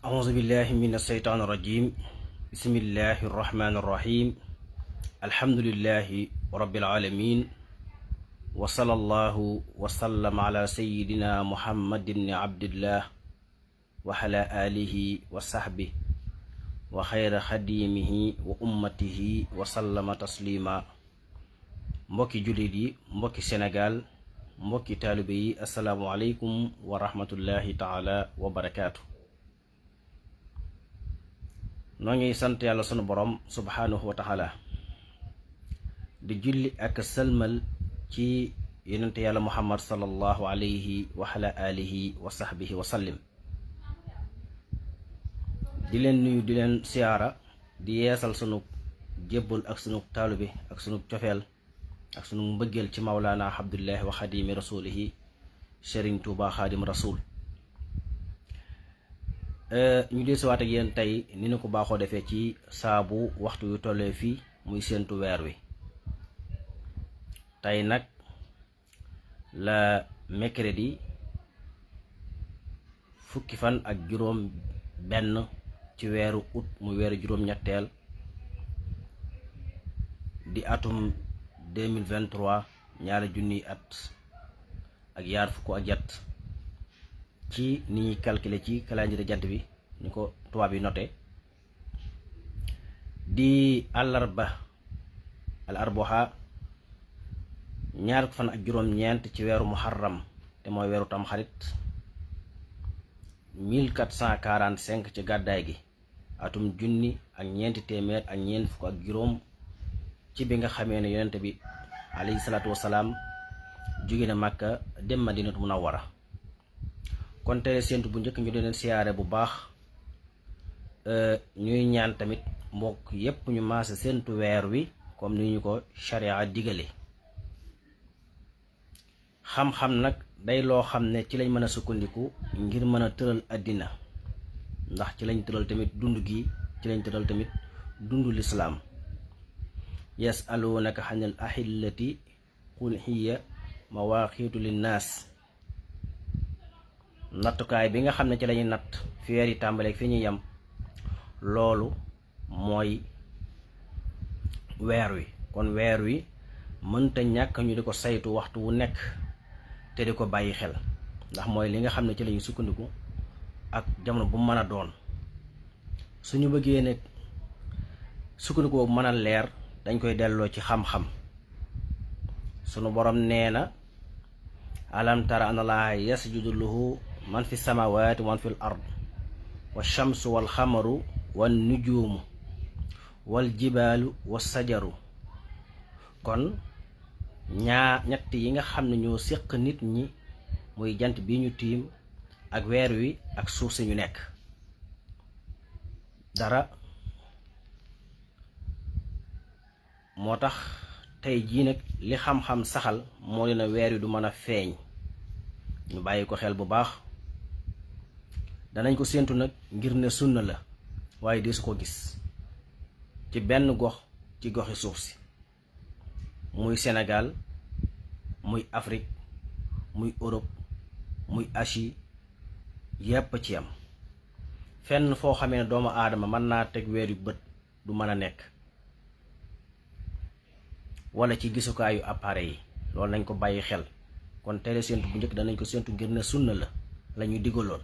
أعوذ بالله من الشيطان الرجيم بسم الله الرحمن الرحيم الحمد لله رب العالمين وصلى الله وسلم على سيدنا محمد بن عبد الله وعلى آله وصحبه وخير خديمه وأمته وسلم تسليما mbokki jullit yi mbokki Sénégal mbokki taalibe yi assalaamu aleykum wa rahmatullahi taala wa barakaatu. noo ngi sant yàlla sunu borom subhaanahu wa taala di julli ak sëlmal ci yonente yàlla muhammad sallallahu alayhi wa ala alihi wa sahbihi wa sallim. di leen nuyu di leen siyaara di yeesal sunu jébbal ak sunu taalibe ak sunu cofeel ak sunu mbëggeel ci mawlaana abdullahi wa xadimi rasulihi Sëriñ Tuuba xaadim rasul. ñu desuwaat ak yéen tey ni ñu ko baaxoo defee ci saabu waxtu yu tollee fii muy séentu weer wi. tey nag la mercredi fukki fan ak juróom benn ci weeru août muy weeru juróom-ñetteel di atum 2023 ñaari junniy at ak yaar fukk ak jat ci ni ñuy calculer ci calendrier jant bi ni ko tubaab yi noté di àllarba al arboha ñaar fan ak juróom-ñeent ci weeru muharram te mooy weeru tamxarit 1445 ci gàddaay gi atum junni ak ñeenti téeméer ak ñeent fukk ak juróom ci bi nga xamee ne yonente bi alayhi salaatu wasalaam jóge na Màkka dem Madinatu Munawwara. kon tey séentu bu njëkk ñu di leen siyaare bu baax ñuy ñaan tamit mbokk yépp ñu maase séentu weer wi comme ni ñu ko sharia digale. xam-xam nag day loo xam ne ci lañ mën a sukkandiku ngir mën a tëral àddina, ndax ci lañ tëral tamit dund gi, ci lañ tëral tamit dundu lislaam. yasalunaka xanil ahillati qul hiya mawaaqiitu linnaas. nattukaay bi nga xam ne ci lañuy natt fi weer yi tàmbaleeg fi ñuy yem loolu mooy weer wi. kon weer wi mënta ñàkk ñu di ko saytu waxtu wu nekk te di ko bàyyi xel, ndax mooy li nga xam ne ci lañuy sukkandiku ak jamono bu mën a doon. suñu bëggee ne sukkandiku boobu mën a leer dañ koy delloo ci xam-xam. sunu borom nee na alam tara anna Allaaha yasjudu lahu man fi samawati wa man fi l ard wa shamsu wal xamaru wan nujuumu wal jibaalu wa sajaru. kon ñett yi nga xam ne ñoo séq nit ñi muy jant bi ñu tiim ak weer wi ak suuf si ñu nekk dara. moo tax tey jii nag li xam-xam saxal moo leen a weer wi du mën a feeñ. ñu bàyyi ko xel bu baax. danañ ko séentu nag ngir ne sunna la waaye deesu ko gis ci benn gox ci goxi suuf si, muy Sénégal muy Afrique muy Europe muy Asie yépp ci am. fenn foo xamee ne doomu aadama mën naa teg weer yu bët du mën a nekk, wala ci gisukaayu appareil yi. loolu nañ ko bàyyi xel. kon teel séentu bu njëkk danañ ko séentu ngir ne sunna la ñu digaloon,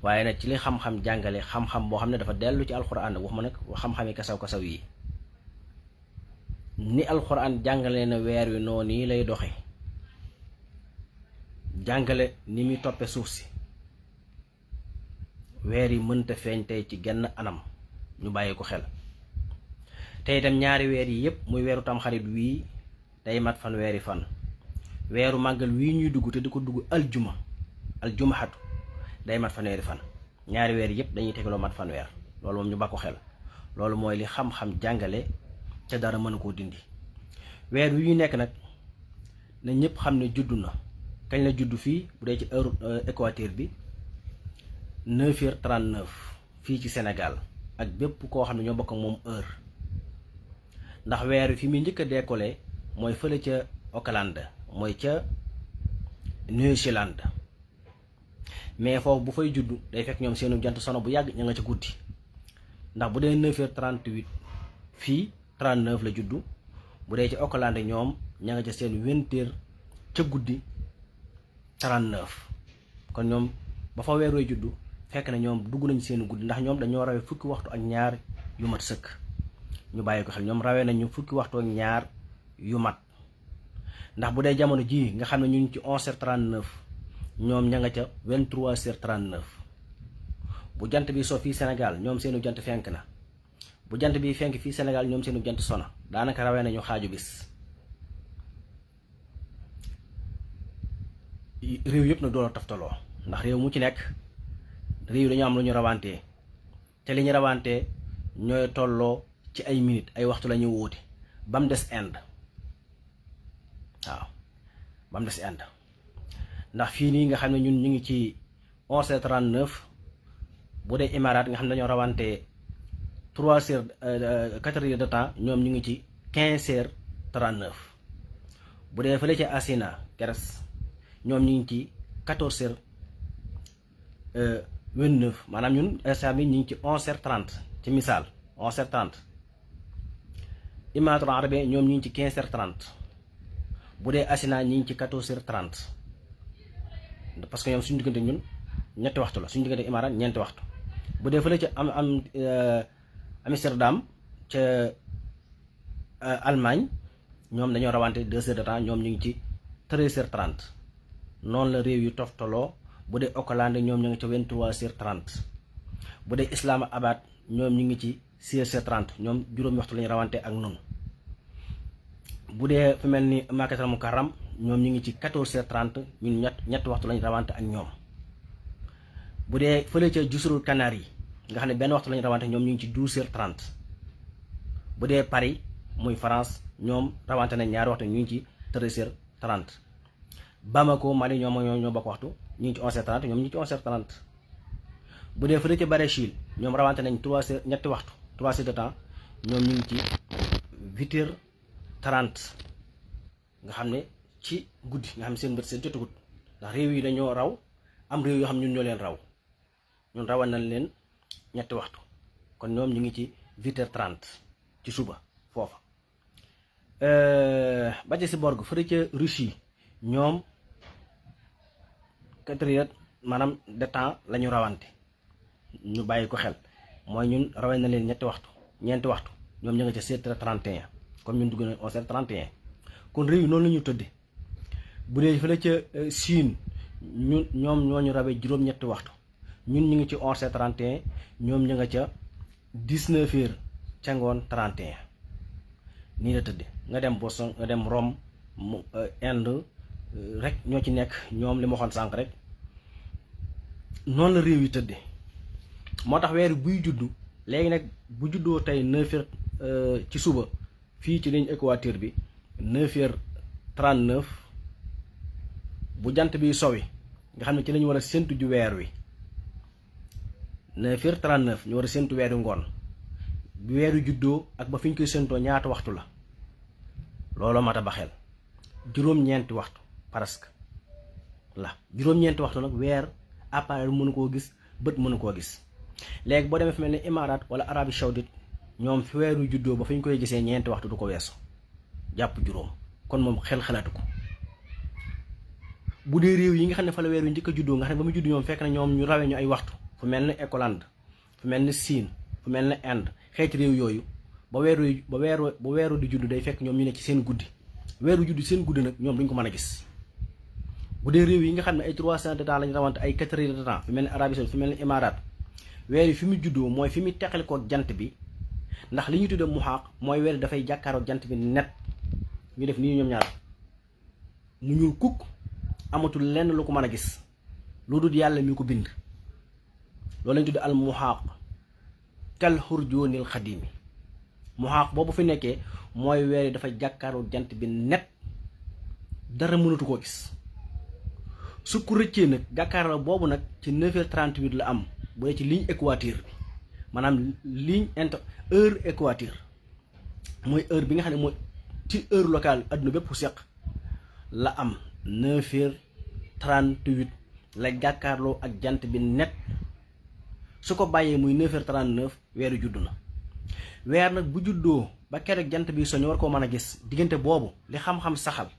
waaye nag ci li xam-xam jàngale, xam-xam boo xam ne dafa dellu ci alxuraan. wax ma nag xam-xami kasaw-kasaw yi ni alxuraan jàngale na weer wi noonu yi lay doxe, jàngale ni muy toppe suuf si. weer yi mënta feeñ tey ci genn anam, ñu bàyyi ko xel. te itam ñaari weer yi yépp muy weeru tamxarit wii day mat fanweeri fan. weeru màggal wii ñuy dugg te di ko dugg aljumaxatu day mat fanweeri fan. ñaari weer yépp dañuy tegaloo mat fanweer. loolu moom ñu ba ko xel. loolu mooy li xam-xam jàngale ca dara mën koo dindi. weer wi ñu nekk nag na ñépp xam ne juddu na. kañ la juddu fii bu dee ci heure équateur bi 9h39 fii ci Sénégal ak bépp koo xam ne ñoo bokk ak moom heure. ndax weer wi fi muy njëkk a décollé mooy fële ca Auckland, mooy ca New Zealand. mais foofu bu fay juddu day fekk ñoom seenu jant sono bu yàgg ña nga ca guddi ndax bu dee 9h38 fii 39 la juddu bu dee ci Auckland ñoom ña nga ca seen 20h ca guddi 39 kon ñoom ba fa weer wee juddu fekk na ñoom dugg nañ seen guddi ndax ñoom dañoo rawee fukki waxtu ak ñaar yu mat sëkk ñu bàyyi ko xel ñoom rawee nañu fukki waxtu ak ñaar yu mat ndax bu dee jamono jii nga xam ne ñu ngi ci 11h39 ñoom ña nga ca 23h39 bu jant bi so fii Sénégal ñoom seenu jant fenk na bu jant bi fenk fii Sénégal ñoom seenu jant sona daanaka rawee nañu xaaju bis réew yëpp nag doon taftaloo ndax réew mu ci nekk réew dañu am lu ñu rawantee te li ñu rawantee ñooy tolloo ci ay minutes ay waxtu la ñuy wóote ba mu des Inde waaw ba mu des Inde ndax fii nii nga xam ne ñun ñu ngi ci 11h39 bu dee Émirats nga xam ne dañoo rawantee 3h 4h de temps ñoom ñu ngi ci 15h39 bu dee fële ci Asina Grèce ñoom ñu ngi ci 14h29 maanaam ñun instant bi ñu ngi ci 11h30 ci misaal 11h30 Émirats arabes ñoom ñu ngi ci 15h30 bu dee Asina ñu ngi ci 14h30 parce que ñoom suñu diggante ñun ñetti waxtu la suñu diggante Émirats ñeenti waxtu bu dee fële ca Amsterdam ca Allemagne ñoom dañoo rawante 2h de temps ñoom ñu ngi ci 13h30 noonu la réew yu toftaloo bu dee Auckland ñoom ñu ngi ci 23h30 bu dee Islamabad ñoom ñu ngi ci 16h30 ñoom juróomi waxtu lañu rawante ak noonu bu dee fu mel ni Makkatal Mukarram ñoom ñu ngi ci 14h30 ñun ñetti waxtu lañu rawante ak ñoom bu dee fële ca Jazirul Canaries nga xam ne benn waxtu lañu rawante ñoom ñu ngi ci 12h30 bu dee Paris muy France ñoom rawante nañ ñaari waxtu ñu ngi ci 13h30 Bamako Mali ñoo bokk waxtu ñu ngi ci 11h30 ñoom ñu ngi ci 11h30 bu dee fële ca Brésil ñoom rawante nañ 3h ñetti waxtu 3h de temps ñoom ñu ngi ci 8h30 nga xam ne ci guddi nga xam ne seen bët seen jotagut ndax réew yi dañoo raw am réew yoo xam ñun ñoo leen raw ñun rawal nañ leen ñetti waxtu kon ñoom ñu ngi ci 8h30 ci suba foofa ba ci si borg fële ca Russie ñoom 4h maanaam de temps la ñu rawante ñu bàyyi ko xel mooy ñun rawee na leen ñeenti waxtu ñoom ñu nga ca 7h31 comme ñun dugg nañ 11h31 kon réew yi noonu la ñu tëdde bu dee fële ca Chine ñoom ñoo ñu rawee juróom-ñetti waxtu ñun ñu ngi ci 11h31 ñoom ñu nga ca 19h ca ngoon 31 nii la tëdde nga dem Boston nga dem Rome Inde rek ñoo ci nekk ñoom li ma waxoon sànq rek noonu la réew yi tëdde moo tax weer buy juddu léegi nag bu juddoo tey 9h ci suba fii ci ligne équateur bi 9h39 bu jant bi sowi nga xam ne ci lañu war a séntu ju weer wi 9h39 ñu war a séntu weer wi ngoon bi weeru juddoo ak ba fi ñu koy séntoo ñaata waxtu la looloo mat a ba xel juróom-ñeenti waxtu presque la juróom-ñeenti waxtu nag weer appareil mënu koo gis bët mënu koo gis léegi boo demee fi mel ni Émirats wala Arabie Saoudite ñoom fi weeru juddoo ba fi ñu koy gisee ñeenti waxtu du ko weesu jàpp juróom kon moom xel xalaatu ko bu dee réew yi nga xam ne fa la weer wi njëkk a juddoo nga xam ne ba mu judd ñoom fekk na ñoom ñu rawee ñu ay waxtu fu mel ni Auckland fu mel ni Chine fu mel ni Inde xeeti réew yooyu ba weeru di judd day fekk ñoom ñu ne ci seen guddi weeru judd seen guddi nag ñoom duñ ko mën a gis bu dee réew yi nga xam ne ay 300 de temps lañu rawante ay 4 heures de temps fi mel ni Arabie Saoudite fi mel ni Émirats weer yi fi mu juddoo mooy fi mu teqali ko jant bi ndax li ñu tuddee muxaaq mooy weer dafay jàkkaaroo jant bi net ñu def nii ñoom ñaar mu ñuul kukk amatul lenn lu ko mën a gis lu dul yàlla mi ko bind loolu lañu tuddee al muxaaq kal xurjoonil xadimi muxaaq boobu fi nekkee mooy weer yi dafay jàkkaaroo jant bi net dara mënatu koo gis su ko rëccee nag jàkkaarloo boobu nag ci 9h38 la am bu dee ci ligne équateur bi maanaam heure équateur mooy heure bi nga xam ne mooy ci heure locale adduna bépp seq la am 9h38 la jàkkaarloo ak jant bi net su ko bàyyee muy 9h39 weeru juddu na. weer nag bu juddoo ba keroog jant bi soñ war koo mën a gis diggante boobu li xam-xam saxal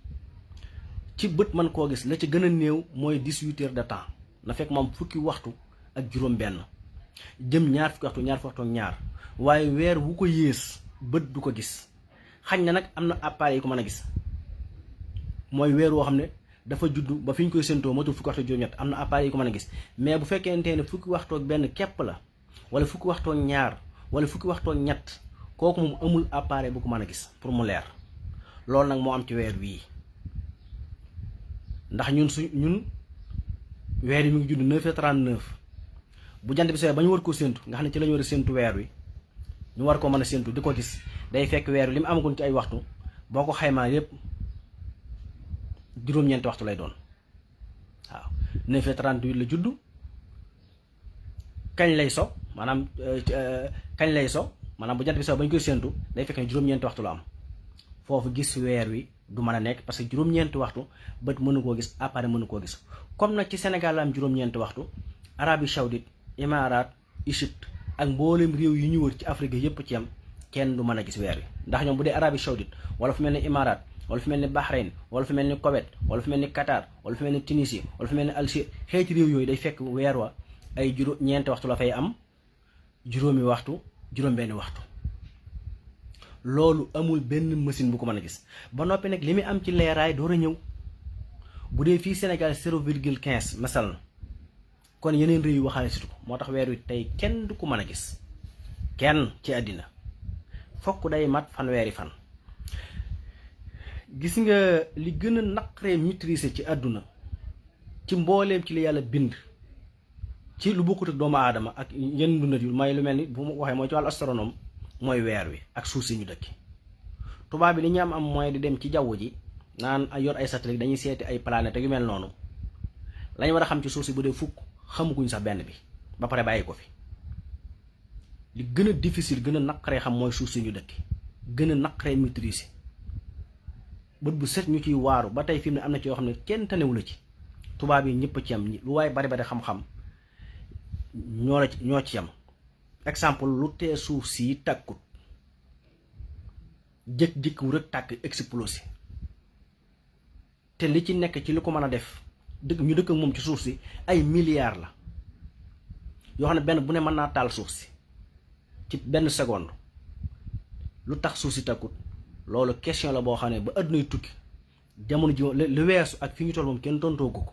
ci bët mën koo gis la ci gën a néew mooy 18 heures de temps na fekk moom fukki waxtu ak juróom benn jëm ñaar fukki waxtu ak ñaar waaye weer wu ko yées bët du ko gis. xañ na nag am na appareil yi ko mën a gis mooy weer woo xam ne dafa judd ba fi ñu koy séntoo matul fukki waxtu juróom-ñett am na appareil yi ko mën a gis mais bu fekkente ne fukki waxtu ak benn képp la wala fukki waxtu ak ñaar wala fukki waxtu ak ñett kooku moom amul appareil bu ko mën a gis pour mu leer. loolu nag moo am ci weer wii ndax ñun weer yi mu ngi judd 9h39 bu jant bi sooy ba ñu war koo séntu nga xam ne ci la ñu war a séntu weer wi ñu war koo mën a séntu di ko gis day fekk weer wi li mu amagoon ci ay waxtu boo ko xaymaa yépp juróom-ñeenti waxtu lay doon. waaw 9h38 la judd kañ lay so maanaam bu jant bi so ba ñu koy séntu day fekk ne juróom-ñeenti waxtu la am. foofu gis weer wi du mën a nekk parce que juróom-ñeenti waxtu bët mënu koo gis appareil mënu koo gis comme nag ci Sénégal la am juróom-ñeenti waxtu Arabie Saoudite Émirats Égypte ak mboolem réew yi ñu wër ci Afrique yépp ci am kenn du mën a gis weer wi ndax ñoom bu dee Arabie Saoudite wala fu mel ni Émirats wala fu mel ni Bahreïn wala fu mel ni Koweït wala fu mel ni Qatar wala fu mel ni Tunisie wala fu mel ni Algérie xeeti réew yooyu day fekk weer wa ay ñeenti waxtu la fay am juróomi waxtu juróom-benni waxtu. loolu amul benn machine bu ko mën a gis ba noppi nag li muy am ci leeraay door a ñëw bu dee fii Sénégal 0,15 masal na kon yeneen réew yu waxaale situ ko moo tax weer wi tey kenn du ko mën a gis kenn ci àddina fokk day mat fanweeri fan. gis nga li gën a naqaree maîtriser ci àdduna ci mbooleem ci li yàlla bind ci lu bokkut ak doomu aadama ak yenn dundat yu may lu mel ni bu ma waxee mooy ci wàllu astronome mooy weer wi ak suuf si ñu dëkk. tubaab bi li ñu am mooy di dem ci jaww ji naan yor ay satellite dañuy seeti ay planètes yu mel noonu lañ war a xam ci suuf si bu dee fukk xamuguñ sax benn bi ba pare bàyyi ko fi. li gën a difficile gën a naqaree xam mooy suuf si ñu dëkk gën a naqaree maîtriser bët bu set ñu ciy waaru ba tey fi mu ne am na ci yoo xam ne kenn tanewu la ci. tubaab yi ñëpp ci am lu waaye bari xam-xam ñoo ci am. exemple lu tee suuf si tàkkut jëkk-jëkk rek tàkk explosé te li ci nekk ci li ko mën a def ñu dëkk moom ci suuf si ay milliards la yoo xam ne benn bu ne mën naa taal suuf si ci benn seconde. lu tax suuf si tàkkut loolu question la boo xam ne ba àddunay tukki jamono ji lu weesu ak fi ñu toll moom kenn tontoogu ko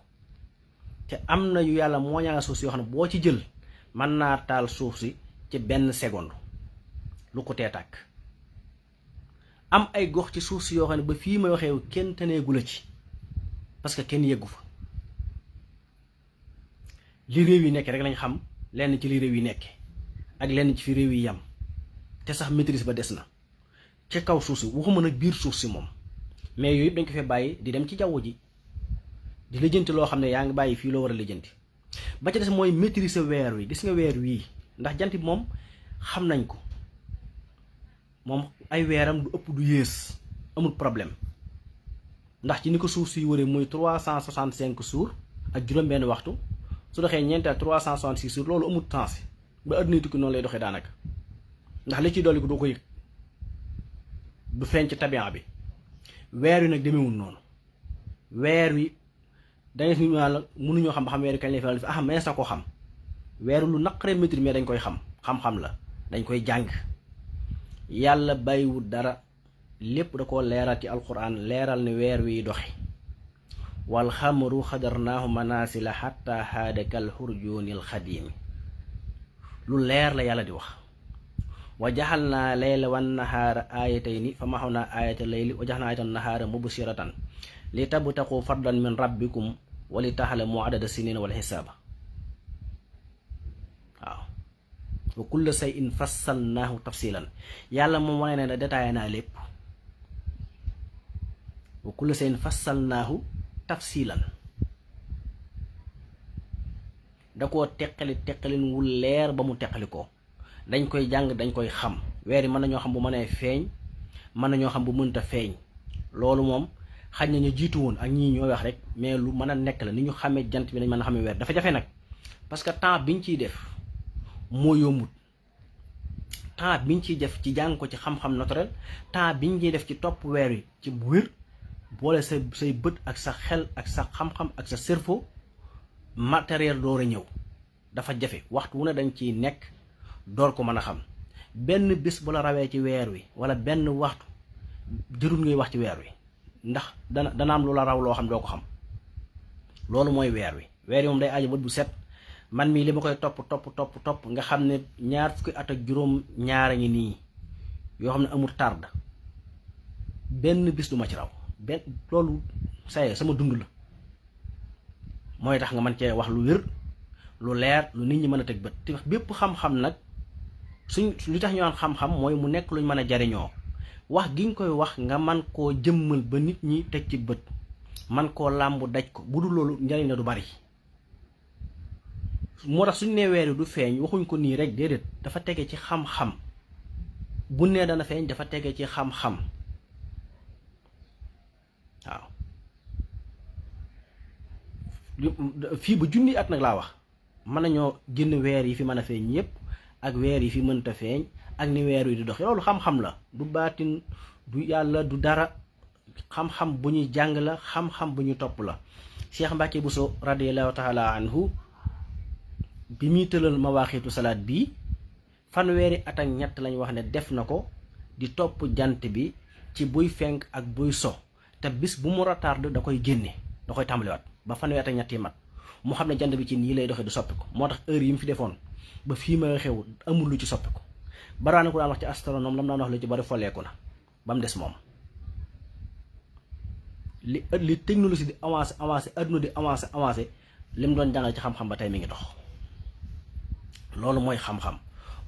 te am na yu yàlla moo ñaanga suuf si yoo xam ne boo ci jël mën naa taal suuf si ci benn seconde lu ko tee tàkk. am ay gox ci suuf si yoo xam ne ba fii may waxee kenn taneegu la ci parce que kenn yeggu fa. li réew yi nekk rek lañ xam lenn ci li réew yi nekke ak lenn ci fi réew yi yam te sax maîtrise ba des na ci kaw suuf si waxuma nag biir suuf si moom mais yooyu yëpp dañ ko fee bàyyi di dem ci jaww ji di lijjanti loo xam ne yaa ngi bàyyi fii loo war a lijjanti. ba ci des mooy maîtriser weer wi. gis nga weer wii ndax jant bi moom xam nañ ko moom ay weeram du ëpp du yées amul problème ndax ci ni ko suuf si wëree mooy 365 jours ak juróom-benn waxtu su doxee ñeenteel 366 jours loolu amul temps ba àdduna tukki noonu lay doxee daanaka ndax li ciy dolli ko doo ko yëg du feeñ ci tabian bi. weer wi nag demewul noonu weer wi dangay fi la mënuñoo xam ba xam weer wi kañ lay feeñal ah mais sa ko xam weer lu naqaree maîtrise mais dañ koy xam-xam la dañ koy jàng. yàlla bàyyiwul dara lépp da ko leeral ci alquran leeral ne weer wi doxe wal xamru xadarnaahu manasila xatta haada kal xurjoonil xadiimi lu leer la yàlla di wax. wa jaxal naa layla wan nahaara aayatayni fa maxaw naa aayata layli wa jaxal naa aayata nahaara mubsiratan li tabtaqu fadlan min rabbikum wa li taxlamu adada sinina wal xisaaba. waaw wa kulla shay'in fassalnaahu tafsilan yàlla moom wane ne détaillé naa lépp. wa kulla shay'in fassalnaahu tafsilan da koo teqalin wu leer ba mu teqali ko. dañ koy jàng dañ koy xam weer yi mën nañoo xam bu mënee feeñ mën nañoo xam bu mënta feeñ loolu moom xaj na ñu jiitu woon ak ñii ñooy wax rek mais lu mën a nekk la ni ñu xamee jant bi nañ mën a xamee weer dafa jafe nag parce que temps biñ ciy def moo yombut temps biñ ciy def ci jàng ko ci xam-xam naturel temps biñ ciy def ci topp weer wi ci bu wér boole say bët ak sa xel ak sa xam-xam ak sa cerveau matériel door a ñëw dafa jafe waxtu wu ne dañ ciy nekk door ko mën a xam benn bis bu la rawee ci weer wi wala benn waxtu jërul ngay wax ci weer wi ndax dana am lu la raw loo xam doo ko xam loolu mooy weer wi moom day aajo bët bu set man mii li ma koy topp nga xam ne ñaar fukki at ak juróom ñaara ngi nii yoo xam ne amul tarde benn bis du ma ci raw benn loolu saye sama dund la mooy tax nga mën cee wax lu wér lu leer lu nit ñi mën a teg bët te bépp xam-xam nag suñ li tax ñu naan xam-xam mooy mu nekk luñ mën a jariñoo wax gi nga koy wax nga man koo jëmmal ba nit ñi teg ci bët man koo làmbu daj ko bu dul loolu njariñ la du bari moo tax suñ nee weer wi du feeñ waxuñ ko nii rek déedéet dafa tege ci xam-xam bu nee dana feeñ dafa tege ci xam-xam waaw fii ba junni at nag laa wax mën nañoo génn weer yi fi mën a feeñ yépp ak weer yi fi mënta feeñ ak ni weer wi di dox loolu xam-xam la du baatin du yàlla du dara xam-xam bu ñuy jàng la xam-xam bu ñu topp la Cheikh Mbacke Bousso radiyallahu taala anhu bi muy tëlal mawaaxitu salaat bii fanweeri at ak ñett lañ wax ne def na ko di topp jant bi ci buy fenk ak buy so te bis bu mu retard da koy génne da koy tàmbaliwaat ba fanweeri at ak ñett yi mat mu xam ne jant bi ci nii lay doxee du soppi ko moo tax heure yi mu fi defoon ba fii ma xew amul lu ci soppi ko baraana ko daan wax ci astronome lam daan wax lu ci bari folleeku na ba mu des moom li technologie di avancé adduna di avancé li mu doon jàngal ci xam-xam ba tey mi ngi dox loolu mooy xam-xam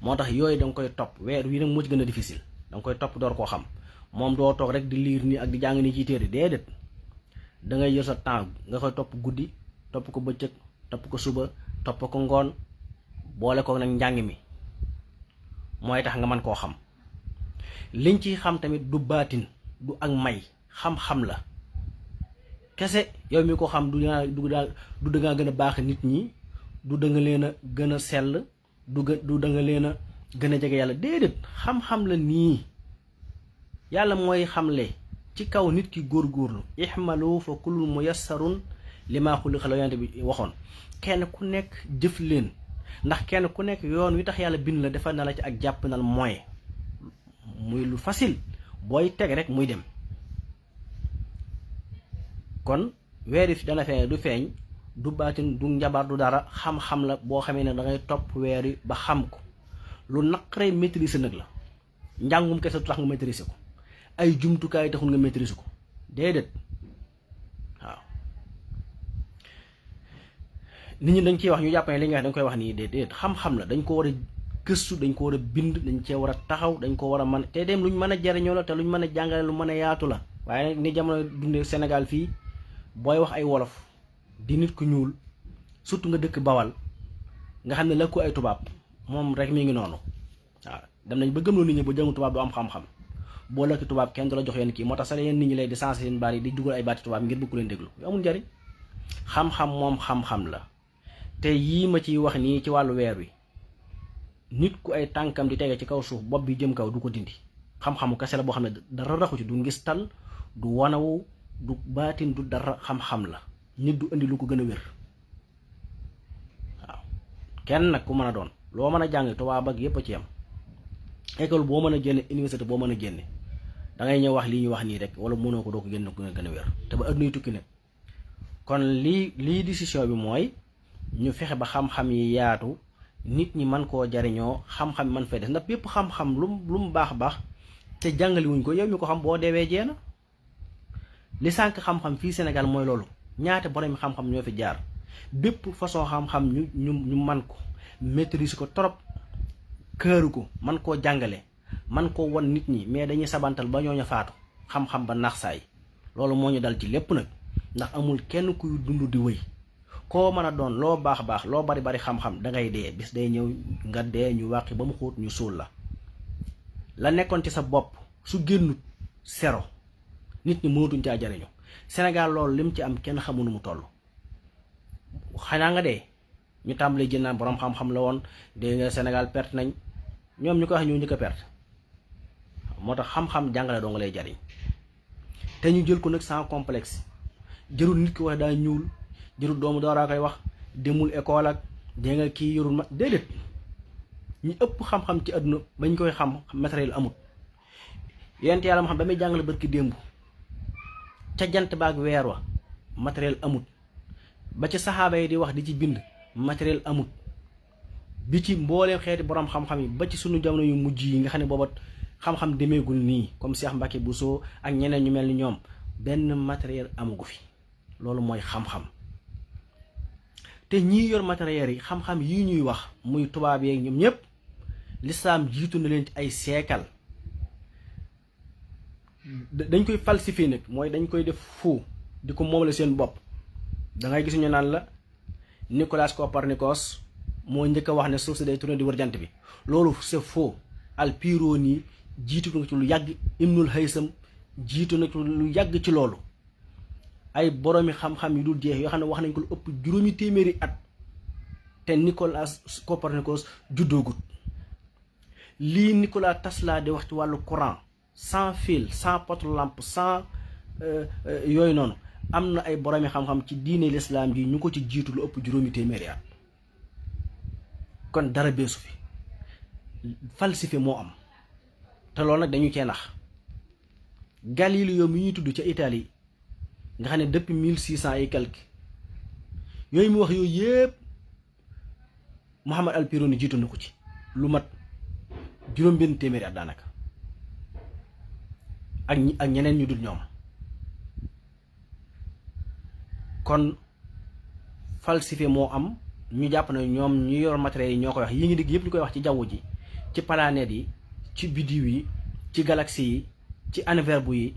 moo tax yooyu da nga koy topp weer wi nag moo ci gën a difficile da nga koy topp door koo xam moom doo toog rek di liir nii ak di jàng nii ci téere déedéet da ngay jël sa temps nga koy topp guddi topp ko bëccëg topp ko suba topp ko ngoon boole ko nag njàng mi mooy tax nga mën koo xam liñ ciy xam tamit du baatin du ak may xam-xam la kese yow mi ko xam du da nga gën a baax nit ñi du da nga leen a gën a sell du da nga leen a gën a jege yàlla déedéet xam-xam la nii yàlla mooy xamle ci kaw nit ki góorgóorlu ihmalu fa kullun muyassarun limaa xuliqa lahu yonent bi waxoon kenn ku nekk jëf leen ndax kenn ku nekk yoon wi tax yàlla bind la defal na la ci ak jàpp nal mooy muy lu facile booy teg rek muy dem kon weer yi dana feeñ du feeñ du baatin du njabar du dara xam-xam la boo xamee ne da ngay topp weer yi ba xam ko lu naqaree maîtriser nag la njàngum kese du tax nga maîtriser ko ay jumtukaay taxul nga maîtriser ko déedéet waaw nit ñi dañ ciy wax ñu jàpp ne li nga wax dañ koy wax nii déedéet xam-xam la dañ ko war a gëstu dañ ko war a bind dañ cee war a taxaw dañ ko war a mën te dem luñ mën a jariñoo la te luñ mën a jàngale lu mën a yaatu la waaye nag ni jamono dundee Sénégal fii booy wax ay wolof di nit ku ñuul surtout nga dëkk Bawal nga xam ne la ko ay tubaab moom rek mi ngi noonu waaw dem nañ ba gëmloo nit ñi ba jàngu tubaab du am xam-xam boo lakki tubaab kenn du la jox yenn kii moo tax sax yenn nit ñi lay di sensé seen baat yi di dugal ay baati tubaab ngir bëgg leen déglu yu amul njariñ xam-xam moom xam-xam la te yii ma ciy wax nii ci wàllu weer wi nit ku ay tànkam di tege ci kaw suuf bopp bi jëm kaw du ko dindi xam-xamu kese la boo xam ne dara raxu ci du ngistal du wanawu du baatin du dara xam-xam la nit du indi lu ko gën a wér waaw kenn nag ku mën a doon loo mën a jàng tubaab ak yépp a ci yam école boo mën a génne université boo mën a génne da ngay ñëw wax lii ñu wax nii rek wala mënoo ko doo ko génne ko gën a wér te ba addunay tukki nag kon lii décision bi mooy ñu fexe ba xam-xam yi yaatu nit ñi mën koo jariñoo xam-xam yi mën fay def ndax bépp xam-xam lu mu baax te jàngale wuñ ko yow ñu ko xam boo deewee jeena li sànq xam-xam fii Sénégal mooy loolu ñaate borom xam-xam ñoo fi jaar bépp façon xam-xam ñu man ko maîtriser ko trop këru ko man koo jàngale man koo won nit ñi mais dañuy sabantal ba ñooñu faatu xam-xam ba nax saay loolu moo ñu dal ci lépp nag ndax amul kenn kuy dund di wëy koo mën a doon loo baax loo bari xam-xam dangay dee bis day ñëw nga dee ñu wàqi ba mu xóot ñu suul la nekkoon ci sa bopp su génnut sero nit ñi mënatuñ caa jariñu Sénégal loolu lim ci am kenn xamu nu mu toll. xanaa nga dee ñu tàmbalee jël naan borom xam-xam la woon dégg nga Sénégal perte nañ ñoom ñu ko wax ñoo njëkk a perte. moo tax xam-xam jàngale doo nga lay jariñ te ñu jël ko nag sans complexe. jërul nit ki wax daa ñuul, jërul doomu daaraa koy wax demul école ak dégg nga kii yorul ma déedéet. ñi ëpp xam-xam ci àdduna bañ koy xam matériel amut. yonent yàlla moo xam ba muy jàngale barki démb ca jant baag weer wa matériel amut. ba ci saxaaba yi di wax di ci bind matériel amut. bi ci mbooleem xeeti borom xam-xam yi ba ci sunu jamono yu mujj yi nga xam ne booba xam-xam demeegul nii comme Cheikh Mbacke Bousso ak ñeneen ñu mel ni ñoom benn matériel amugu fi. loolu mooy xam-xam te ñii yor matériel yi xam-xam yi ñuy wax muy tubaab yeeg ñoom ñëpp lislaam jiitu na leen ci ay seekal. dañ koy falsifier nag mooy dañ koy def faux di ko moom la seen bopp. da ngay gis ñu naan la Nicolas Copernicus moo njëkk a wax ne suuf si day tourner di wër jant bi loolu c'est faux. Al-Biruni jiitu na ci lu yàgg, Ibnul Haysam jiitu na ci lu yàgg ci loolu. ay boroomi xam-xam yu dul jeex yoo xam ne wax nañ ko lu ëpp juróomi téeméeri at te Nicolas Copernicus juddoogut. lii Nikola Tesla di wax ci wàllu courant sans fil sans poto-lampe sans yooyu noonu am na ay boroomi xam-xam ci diine l'islam ji ñu ko ci jiitu lu ëpp juróomi téeméeri at. kon dara beesu fi falsifié moo am te loolu nag dañu cee nax. Galileo mi ñuy tudd ca Italie nga xam ne depuis 1600 et quelque yooyu mu wax yooyu yëpp Muhammad al-Biruni jiitu na ko ci lu mat juróom-benn téeméeri at daanaka ak ñeneen ñu dul ñoom. kon falsifié moo am. ñu jàpp ne ñoom ñu yor matériel yi ñoo koy wax yi ngi digg yëpp ñu koy wax ci jaww ji, ci planètes yi, ci biddiw yi, ci galaxie yi, ci univers bu yi.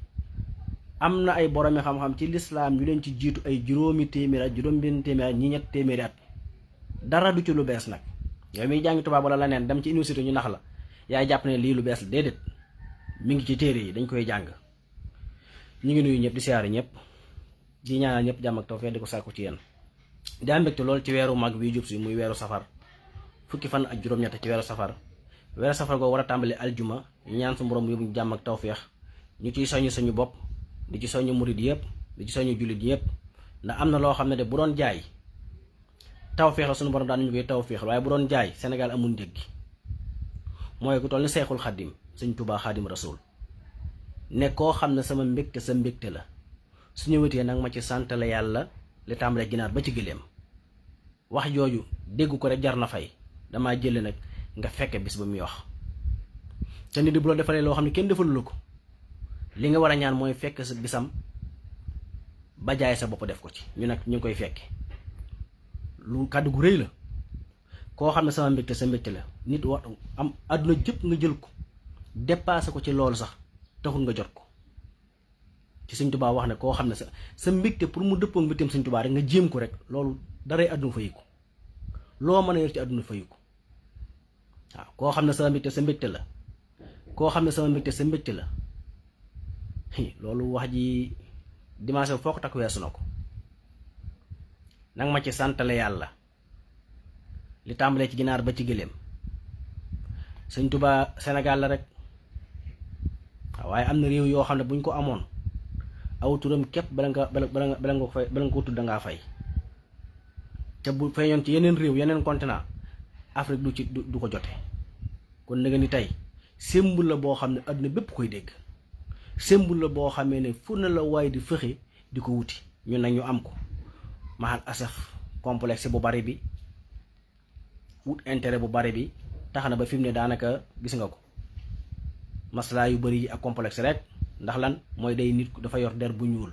am na ay boroomi xam-xam ci lislaam ñu leen ci jiitu ay juróomi téeméeri at, juróom-benn téeméeri at, ñi ñett téeméeri at. dara du ci lu bees nag. yow miy jàngi tubaab wala leneen dem ci université ñu nax la yaay jàpp ne lii lu bees la déedéet mi ngi ci téere yi dañ koy jàng. ñu ngi nuyu ñëpp di siyaare ñëpp di ñaanal ñëpp jàmm ak tawfeex di ko sàkku ci yéen. daa mbégte lool ci weeru mag bii jub si muy weeru safar fukki fan ak juróom-ñett ci weeru safar googu war a tàmbali aljuma ñu ñaan su borom yóbbu jàmm ak tawféex ñu ciy soññ suñu bopp di ci soññ murid yëpp di ci soññ jullit yëpp. ndax am na loo xam ne de bu doon jaay tawféex la suñu borom daan ñu koy tawféex waaye bu doon jaay Sénégal amul njëg gi. mooy ku toll ni Seexul Xaddim Sëñ Tuubaa Xaadim Rasuul ne koo xam ne sama mbégte sa mbégte la su ñëwetee nag ma ci sant la yàlla li tàmbalee ginaar ba ci gëléem. wax jooju dégg ko rek jar na fay damaa jële nag nga fekke bis ba muy wax. te nit di bu la defalee loo xam ne kenn defalu la ko li nga war a ñaan mooy fekk sa bisam ba jaay sa bopp def ko ci ñu nag ñu ngi koy fekke lu kàddu gu rëy la. koo xam ne sama mbégte sa mbégte la nit wax am àdduna jëpp nga jël ko dépassé ko ci loolu sax taxul nga jot ko. ci Sëñ Tuubaa wax ne koo xam ne sa mbégte pour mu dëppoo mbégteem Sëñ Tuubaa rek nga jéem ko rek loolu daray àdduna fayiku loo mën a yor ci àdduna fayiku. waaw koo xam ne sama mbégte sa mbégte la koo xam ne sama mbégte sa mbégte la loolu wax ji dimanche foo ko takk weesu na ko. nag ma ci santale yàlla li tàmbalee ci ginaar ba ci gëléem. Sëñ Tuubaa Sénégal la rek waaye am na réew yoo xam ne buñ ko amoon aw turam képp bala nga ko tudd dangaa fay. te bu feeñoon ci yeneen réew yeneen continent Afrique du ko jote. kon nag ni tey symbole la boo xam ne àdduna bépp koy dégg. symbole la boo xamee ne fu na la waaye di fexe di ko wuti ñun nag ñu am ko maxal asaf complexe bu bari bi wut intérêt bu bari bi tax na ba fi mu ne daanaka gis nga ko maslaa yu bari yi ak complexe rek. ndax lan mooy day nit dafa yor der bu ñuul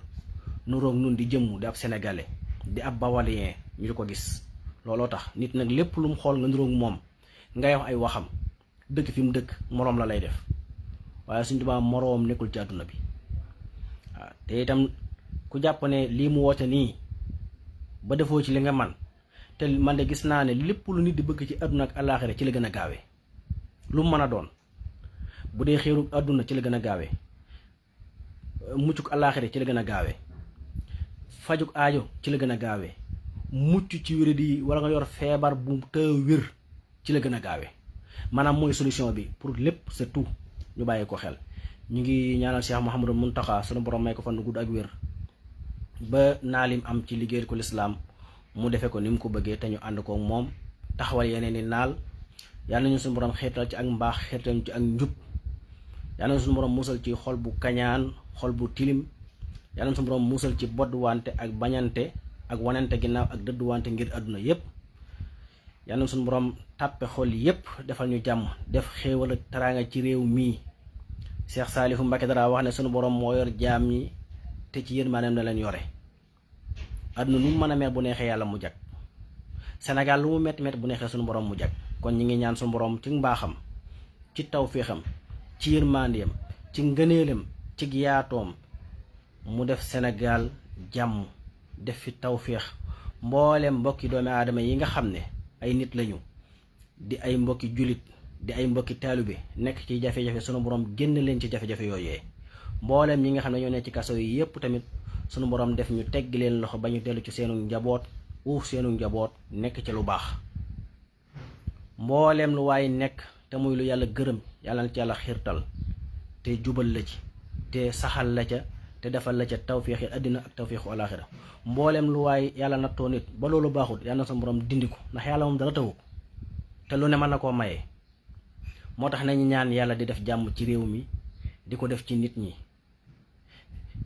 nuroog nun di jëmm di ab sénégalais di ab bawalien ñu di ko gis. looloo tax nit nag lépp lu mu xool nga nuroog moom ngay wax ay waxam dëkk fi mu dëkk moroom la lay def waaye Sëñ Tuubaa moroom nekkul ci àdduna bi. waaw te itam ku jàpp ne lii mu woote nii ba defoo ci li nga man te man de gis naa ne lépp lu nit di bëgg ci àdduna ak àllaaxira ci la gën a gaawee lu mu mën a doon. bu dee xéeru àdduna ci la gën a gaawee muccuk àllaaxira ci la gën a gaawee fajuk aajo ci la gën a gaawee, mucc ci wéradi wala nga yor feebar bu te wér ci la gën a gaawee. maanaam mooy solution bi pour lépp, c'est tout. ñu bàyyi ko xel. ñu ngi ñaanal Cheikh Mouhamadou Mountakha sunu borom may ko fan gudd ak wér ba naalim am ci liggéeyal ko lislaam mu defe ko ni mu ko bëggee te ñu ànd ko moom taxawal yeneen i naal. yàlla nañu suñu borom xeetal ci ak mbaax, xeetal ci ak njub. yàlla nañu suñu borom musal ci xol bu kañaan, xol bu tilim. yàlla nañu suñu borom musal ci bodd wante ak bañante ak wanante ginnaaw ak dëdd wante ngir àdduna yépp. yàlla nañu suñu borom tàppe xol yépp, defal ñu jàmm, def xéewal ak teraanga ci réew mii. Cheikh Saalihu Mbacké dara wax ne suñu borom moo yor jaam ñi te ci yërmandeem na leen yore. àdduna lu mu mën a mel bu neexee yàlla mu jag. Sénégal lu mu metti metti bu neexee suñu borom mu jag. kon ñi ngi ñaan suñu borom ci mbaaxam, ci tawféexam, ci yërmandeem, ci ngëneelam, ci yaatoom mu def Sénégal jàmm, def fi tawféex. mboolem mbokki doomi aadama yi nga xam ne ay nit lañu, di ay mbokki julit, di ay mbokki taalibe nekk ci jafe-jafe, sunu borom génn leen ci jafe-jafe yooyee. mboolem ñi nga xam ne ñoo nekk ci kaso yi yépp tamit sunu borom def ñu tegg leen loxo ba ñu dellu ci seenu njaboot, uuf seenu njaboot nekk ci lu baax. mboolem lu waaye nekk te muy lu yàlla gërëm, yàlla na ci yàlla xiirtal te jubal la ci te saxal la ca te defal la ca tawféexi àddina ak tawféexu alaaxira. mboolem lu waaye yàlla nattoo nit ba loolu baaxul, yàlla na sa borom dindi ko, ndax yàlla moom dara tawu te lu ne mën na koo maye. moo tax nañu ñaan yàlla di def jàmm ci réew mi, di ko def ci nit ñi.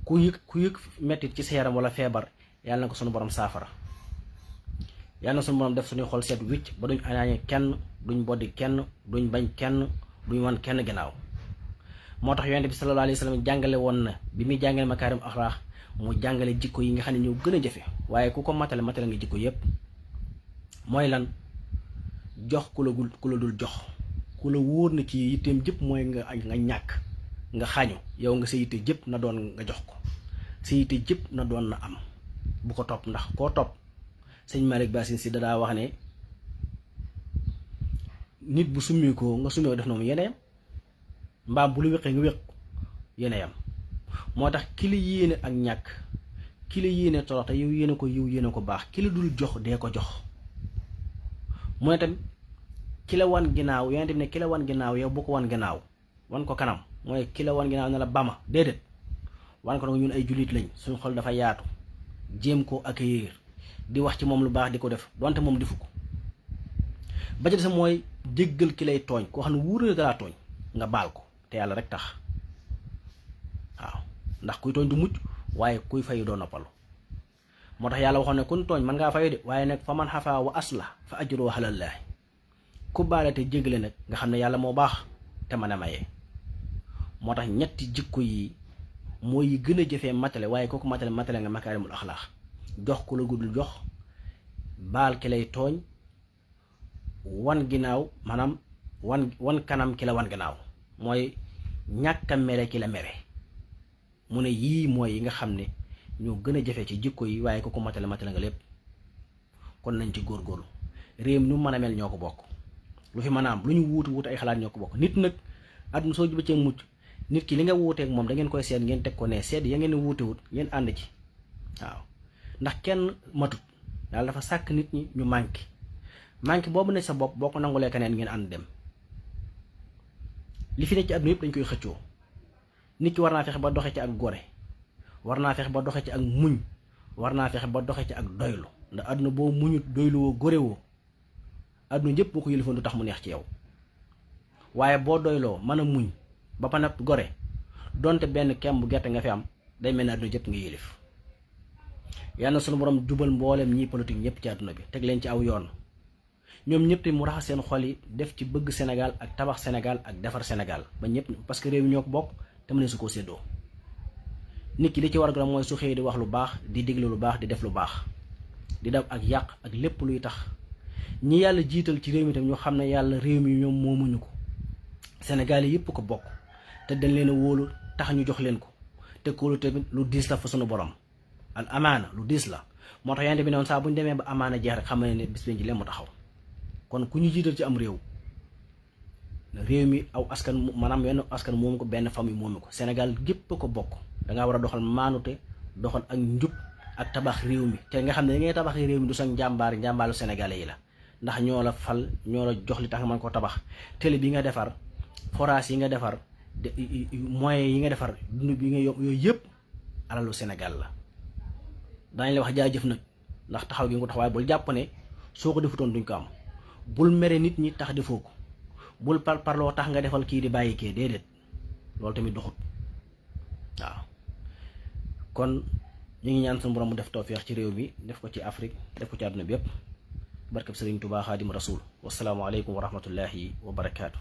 ku yëg mettit ci sa yaram wala feebar, yàlla na ko sunu borom saafara. yàlla na sunu borom def suñuy xol seet wicc ba duñ añaañe kenn, duñ boddi kenn, duñ bañ kenn, duñ wan kenn ginnaaw. moo tax yonent bi sallallahu alayhi wa sallam jàngale woon na bi muy jàngale makaarim axlaax mu jàngale jikko yi nga xam ne ñoo gën a jafe, waaye ku ko matale matale nga jikko yépp. mooy lan? jox ku la dul jox, ku la wóor na ci yitteem jëpp mooy nga ñàkk, nga xañu, yow nga sa yitte jëpp na doon nga jox ko, sa yitte jëpp na doon na am, bu ko topp. ndax koo topp, sëñ Malick Bassine si dadaa wax ne nit bu summi ko nga summi ko def na mu yeneyam, mbaam bu lu wéqee nga wéq yeneyam. moo tax ki la yéene ak ñàkk, ki la yéene torox te yow yéene ko baax, ki la dul jox dee ko jox. mu ne tamit ki la wan ginnaaw, yonent bi ne ki la wan ginnaaw yow bu ko wan ginnaaw, wan ko kanam. mooy ki la wan ginnaaw ne la bama déedéet, wan ko nag ñun ay jullit lañ, suñu xol dafa yaatu, jéem ko accueillir, di wax ci moom lu baax, di ko def donte moom defu ko. ba ci des mooy jéggal ki lay tooñ, koo xam ne wuurale dalaa tooñ, nga baal ko te yàlla rek tax. waaw, ndax kuy tooñ du mucc, waaye kuy fayu doo noppalu. moo tax yàlla waxoon ne kun tooñ mën ngaa fayu de, waaye nag fa man xafaa wa aslah fa ajruhu alallaahi. ku baale te jéggale nag nga xam ne yàlla moo baax te mën a maye. moo tax ñetti jikko yi mooy yi gën a jëfee matale, waaye kooku matale nga makaarimul axlaax. jox ku la guddul jox, baal ki lay tooñ, wan ginnaaw, maanaam wan kanam ki la wan ginnaaw, mooy ñàkk a mere ki la mere. mu ne yii mooy yi nga xam ne ñoo gën a jafe ci jikko yi, waaye kooku matale nga lépp. kon nañ ci góorgóorlu. réew mi nu mën a mel ñoo ko bokk, lu fi mën a am lu ñu wuutu ay xalaat ñoo ko bokk. nit nag àdduna soo bëccee mucc, nit ki li nga wuuteek moom da ngeen koy seet, ngeen teg ko ne seet ya ngeen wuutewut ngeen ànd ci. waaw, ndax kenn matut, yàlla dafa sàkk nit ñi ñu manqué boobu ne sa bopp boo ko nangulee keneen ngeen ànd dem. li fi ne ci àdduna yëpp dañ koy xëccoo. nit ki war naa fexe ba doxe ci ak gore, war naa fexe ba doxe ci ak muñ, war naa fexe ba doxe ci ak doylu. ndax àdduna boo muñut, doyluwoo, gorewoo, àdduna ñëpp boo ko yëlifoon du tax mu neex ci yow. waaye boo doyloo mën a muñ ba pa nag gore, donte benn kemb bu gerte nga fi am, day mel ne àdduna jëpp nga yëlif. yàlla na sunu borom jubal mboolem ñii politique ñëpp ci àdduna bi, teg leen ci aw yoon. ñoom ñëpp mu raxas seen xol yi, def ci bëgg Sénégal ak tabax Sénégal ak defar Sénégal ba ñëpp, parce que réew mi ñoo ko bokk te mu ne su ko séddoo. nit ki li ci war a mooy su xëyee di wax lu baax, di digle lu baax, di def lu baax, di def ak yàq ak lépp luy tax ñi yàlla jiital ci réew mi tam ñu xam ne yàlla réew mi ñoom moomuñu ko, Sénégal yi yëpp ko bokk te dañ leen a wóolu tax ñu jox leen ko. te kóolu tamit lu diis la fa sunu borom, al amaana lu diis la. moo tax yante bi noonu saa bu ñu demee ba amaana jeex rek xam ne bis bi ci leen mu taxaw. kon ku ñu jiital ci am réew mi aw askan, maanaam benn askan moomu ko, benn famille moomu ko, Sénégal gépp ko bokk. dangaa war a doxal maanute, doxal ak njub, ak tabax réew mi te nga xam ne li ngay tabax réew mi du sax njàmbaaru sénégalais yi la ndax ñoo la fal ñoo la jox li tax nga mën ko tabax télé bi nga defar forage yi nga defar moyens yi nga defar dund bi nga yooyu yëpp alalu Sénégal la daañu la wax jaajëf nag ndax taxaw gi nga ko taxawaay bul jàpp ne soo ko defutoon duñ ko am bul mere nit ñi tax defoo ko bul parloo tax nga defal kii di bàyyi kee déedéet loolu tamit doxut waaw kon ñu ngi ñaan suñu borom mu def tawfeex ci réew mi def ko ci Afrique def ko ci àdduna bi yépp barkab Sëriñ Tuubaa Xaadim Rasuul wasalaamu aleykum wa rahmatullahi wa barakaatu